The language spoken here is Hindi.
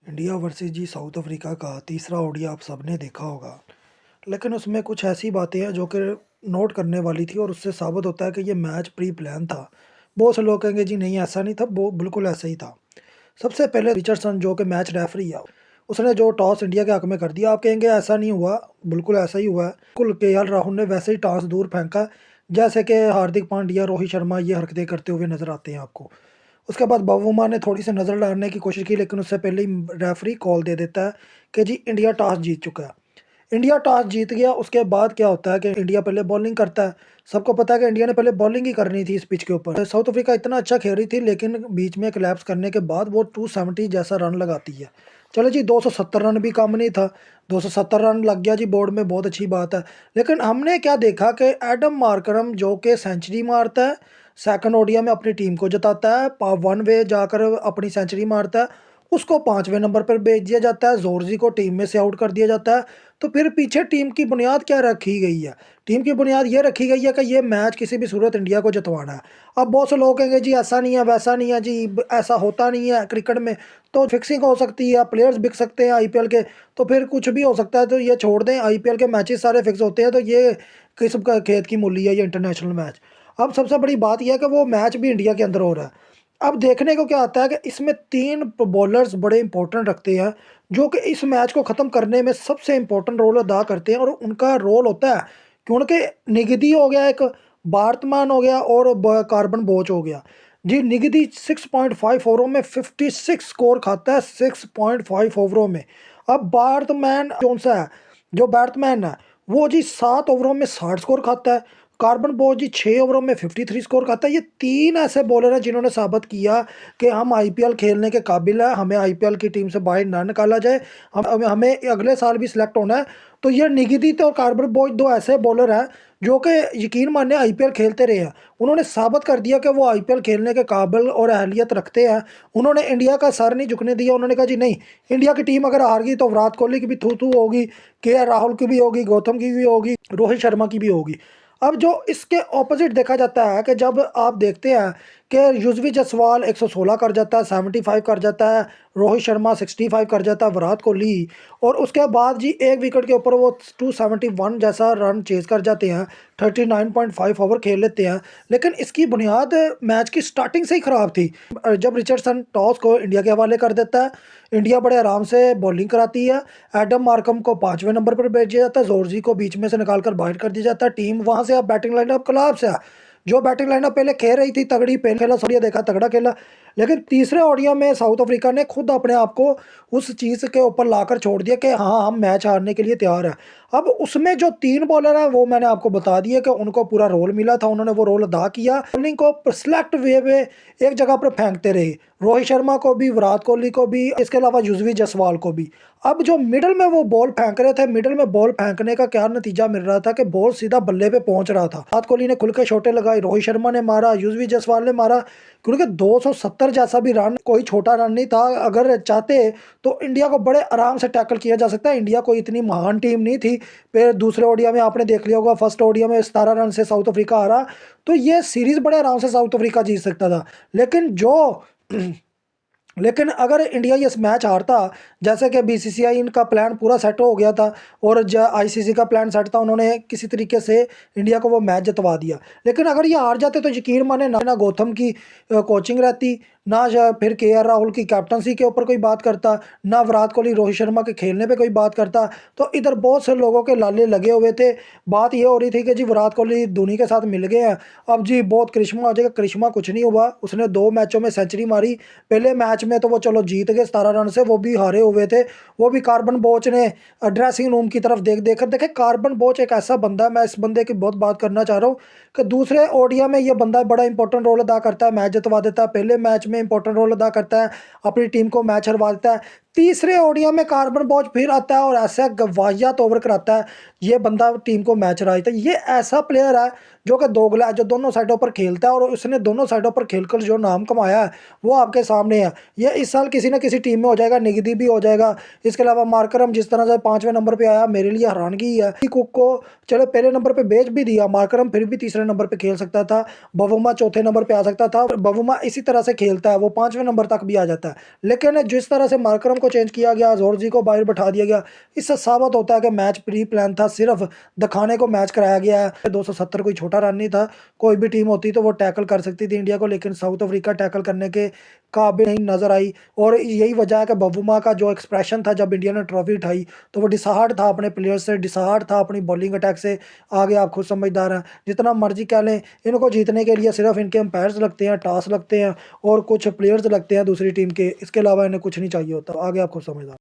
इंडिया वर्सेस जी साउथ अफ्रीका का तीसरा ओडीआई आप सबने देखा होगा। लेकिन उसमें कुछ ऐसी बातें हैं जो कि नोट करने वाली थी और उससे साबित होता है कि ये मैच प्री प्लान था। बहुत से लोग कहेंगे जी नहीं ऐसा नहीं था, वो बिल्कुल ऐसा ही था। सबसे पहले रिचर्डसन जो कि मैच रेफरी है, उसने जो टॉस इंडिया के हक में कर दिया। आप कहेंगे ऐसा नहीं हुआ, बिल्कुल ऐसा ही हुआ है। बिल्कुल केएल राहुल ने वैसे ही टॉस दूर फेंका जैसे कि हार्दिक पांड्या, रोहित शर्मा ये हरकतें करते हुए नजर आते हैं आपको। उसके बाद बाबूमा ने थोड़ी सी नज़र डालने की कोशिश की, लेकिन उससे पहले ही रेफरी कॉल दे देता है कि जी इंडिया टॉस जीत चुका है। इंडिया टॉस जीत गया। उसके बाद क्या होता है कि इंडिया पहले बॉलिंग करता है। सबको पता है कि इंडिया ने पहले बॉलिंग ही करनी थी इस पिच के ऊपर। साउथ अफ्रीका इतना अच्छा खेल रही थी, लेकिन बीच में कोलैप्स करने के बाद वो 270 जैसा रन लगाती है। चलो जी, 270 रन भी कम नहीं था। 270 रन लग गया जी बोर्ड में, बहुत अच्छी बात है। लेकिन हमने क्या देखा कि एडम मार्करम जो कि सेंचुरी मारता है, सेकंड ओडीआई में अपनी टीम को जिताता है, वन वे जाकर अपनी सेंचुरी मारता है, उसको 5वें नंबर पर भेज दिया जाता है, जोरजी को टीम में से आउट कर दिया जाता है। तो फिर पीछे टीम की बुनियाद क्या रखी गई है? टीम की बुनियाद ये रखी गई है कि ये मैच किसी भी सूरत इंडिया को जितवाना है। अब बहुत से लोग कहेंगे जी ऐसा नहीं है, वैसा नहीं है जी, ऐसा होता नहीं है क्रिकेट में। तो फिक्सिंग हो सकती है, प्लेयर्स बिक सकते हैं आईपीएल के, तो फिर कुछ भी हो सकता है। तो ये छोड़ दें, आईपीएल के मैचेस सारे फिक्स होते हैं, तो ये किस्म का खेत की मूली है ये इंटरनेशनल मैच। अब सबसे बड़ी बात यह है कि वो मैच भी इंडिया के अंदर हो रहा है। अब देखने को क्या आता है कि इसमें 3 बॉलर्स बड़े इंपॉर्टेंट रखते हैं, जो कि इस मैच को ख़त्म करने में सबसे इम्पोर्टेंट रोल अदा करते हैं। और उनका रोल होता है क्योंकि निगदी हो गया एक, बार्तमान हो गया और कार्बन बोच हो गया। जी निगदी 6.5 ओवरों में 56 स्कोर खाता है, 6.5 ओवरों में। अब बार्तमैन कौन सा है, जो बैट्समैन है वो जी 7 ओवरों में 60 स्कोर खाता है। कार्बन बोस जी 6 ओवरों में 53 स्कोर खाता है। ये 3 ऐसे बॉलर हैं जिन्होंने साबित किया कि हम आईपीएल खेलने के काबिल है, हमें आईपीएल की टीम से बाहर ना निकाला जाए, हमें अगले साल भी सिलेक्ट होना है। तो ये निगीदी और कार्बन बोस 2 ऐसे बॉलर हैं जो कि यकीन माने आईपीएल खेलते रहे हैं। उन्होंने साबित कर दिया कि वो आईपीएल खेलने के काबिल और अहलियत रखते हैं। उन्होंने इंडिया का सर नहीं झुकने दिया। उन्होंने कहा जी नहीं, इंडिया की टीम अगर हार गई तो विराट कोहली की भी थू थू होगी, केएल राहुल की भी होगी, गौतम की भी होगी, रोहित शर्मा की भी होगी। अब जो इसके ऑपोजिट देखा जाता है कि जब आप देखते हैं कि युजवेंद्र जायसवाल 116 कर जाता है, 75 कर जाता है, रोहित शर्मा 65 कर जाता है, विराट कोहली, और उसके बाद जी एक विकेट के ऊपर वो 271 जैसा रन चेज कर जाते हैं, 39.5 ओवर खेल लेते हैं। लेकिन इसकी बुनियाद मैच की स्टार्टिंग से ही ख़राब थी। जब रिचर्डसन टॉस को इंडिया के हवाले कर देता है, इंडिया बड़े आराम से बॉलिंग कराती है। एडम मार्कम को 5वें नंबर पर भेजा जाता है, जोर्जी को बीच में से निकाल कर बाहर कर दिया जाता है। टीम वहाँ से अब बैटिंग लाइनअप कोलैप्स है। जो बैटिंग लाइनअप पहले खेल रही थी तगड़ी, पहले खेला ओडिया देखा तगड़ा खेला, लेकिन तीसरे ओडिया में साउथ अफ्रीका ने खुद अपने आप को उस चीज़ के ऊपर लाकर छोड़ दिया कि हाँ हम मैच हारने के लिए तैयार हैं। अब उसमें जो 3 बॉलर हैं वो मैंने आपको बता दिया कि उनको पूरा रोल मिला था, उन्होंने वो रोल अदा किया। बॉलिंग को सिलेक्ट वे में एक जगह पर फेंकते रहे, रोहित शर्मा को भी, विराट कोहली को भी, इसके अलावा युजवेंद्र जायसवाल को भी। अब जो मिडल में वो बॉल फेंक रहे थे, मिडल में बॉल फेंकने का क्या नतीजा मिल रहा था कि बॉल सीधा बल्ले पे पहुंच रहा था। विराट कोहली ने खुल के शॉटें लगाई, रोहित शर्मा ने मारा, युजवेंद्र जायसवाल ने मारा, क्योंकि 270 जैसा भी रन कोई छोटा रन नहीं था। अगर चाहते तो इंडिया को बड़े आराम से टैकल किया जा सकता है। इंडिया कोई इतनी महान टीम नहीं थी। फिर दूसरे ओडिया में आपने देख लिया होगा, फर्स्ट ओडिया में 17 रन से साउथ अफ्रीका हारा, तो ये सीरीज बड़े आराम से साउथ अफ्रीका जीत सकता था। लेकिन अगर इंडिया ये मैच हारता, जैसे कि बीसीसीआई इनका प्लान पूरा सेट हो गया था और आईसीसी का प्लान सेट था, उन्होंने किसी तरीके से इंडिया को वो मैच जितवा दिया। लेकिन अगर ये हार जाते तो यकीन माने ना गौतम की कोचिंग रहती, ना फिर केएल राहुल की कैप्टनसी के ऊपर कोई बात करता, ना विराट कोहली रोहित शर्मा के खेलने पे कोई बात करता। तो इधर बहुत से लोगों के लाले लगे हुए थे। बात ये हो रही थी कि जी विराट कोहली धोनी के साथ मिल गए हैं, अब जी बहुत करिश्मा हो जाएगा। करिश्मा कुछ नहीं हुआ, उसने 2 मैचों में सेंचुरी मारी। पहले मैच में तो वो चलो जीत गए 17 रन से, वो भी हारे हुए थे। वो भी कार्बन बोच ने ड्रेसिंग रूम की तरफ देख कर देखे। कार्बन बोच एक ऐसा बंदा है, मैं इस बंदे की बहुत बात करना चाह रहा हूँ कि दूसरे ओडिया में ये बंदा बड़ा इंपॉर्टेंट रोल अदा करता है, मैच जितवा देता है। पहले मैच में इंपॉर्टेंट रोल अदा करता है, अपनी टीम को मैच हरवा देता है। तीसरे ओडिया में कार्बन बोच फिर आता है और ऐसा वाहियात ओवर कराता है, ये बंदा टीम को मैच हरा देता है। ये ऐसा प्लेयर है जो कि दोगला है, जो दोनों साइडों पर खेलता है, और उसने दोनों साइडों पर खेलकर जो नाम कमाया है वो आपके सामने है। ये इस साल किसी न किसी टीम में हो जाएगा, निगदी भी हो जाएगा। इसके अलावा मार्करम जिस तरह से 5वें नंबर पे आया, मेरे लिए हैरानगी है। कुक को चलो पहले नंबर पे बेच भी दिया, मार्करम फिर भी तीसरे नंबर पे खेल सकता था, बवुमा चौथे नंबर पे आ सकता था। बवुमा इसी तरह से खेलता है, वो 5वें नंबर तक भी आ जाता है। लेकिन जिस तरह से मार्करम को चेंज किया गया, ज़ोरजी को बाहर बैठा दिया गया। इससे साबित होता है कि मैच प्री प्लान था, सिर्फ दिखाने को मैच कराया गया है। 270 कोई छोटा रन नहीं था, कोई भी टीम होती तो वो टैकल कर सकती थी इंडिया को, लेकिन साउथ अफ्रीका टैकल करने के काबिल नहीं नजर आई। और यही वजह है कि बबूमा का जो एक्सप्रेशन था जब इंडिया ने ट्रॉफी उठाई, तो वो डिसहार्ट था अपने प्लेयर्स से, डिसहार्ट था अपनी बॉलिंग अटैक से। आगे आप खुद समझदार हैं, जितना मर्जी कह लें, इनको जीतने के लिए सिर्फ इनके अंपायर्स लगते हैं, टॉस लगते हैं और कुछ प्लेयर्स लगते हैं दूसरी टीम के, इसके अलावा इन्हें कुछ नहीं चाहिए होता। आगे आप खुद समझदार।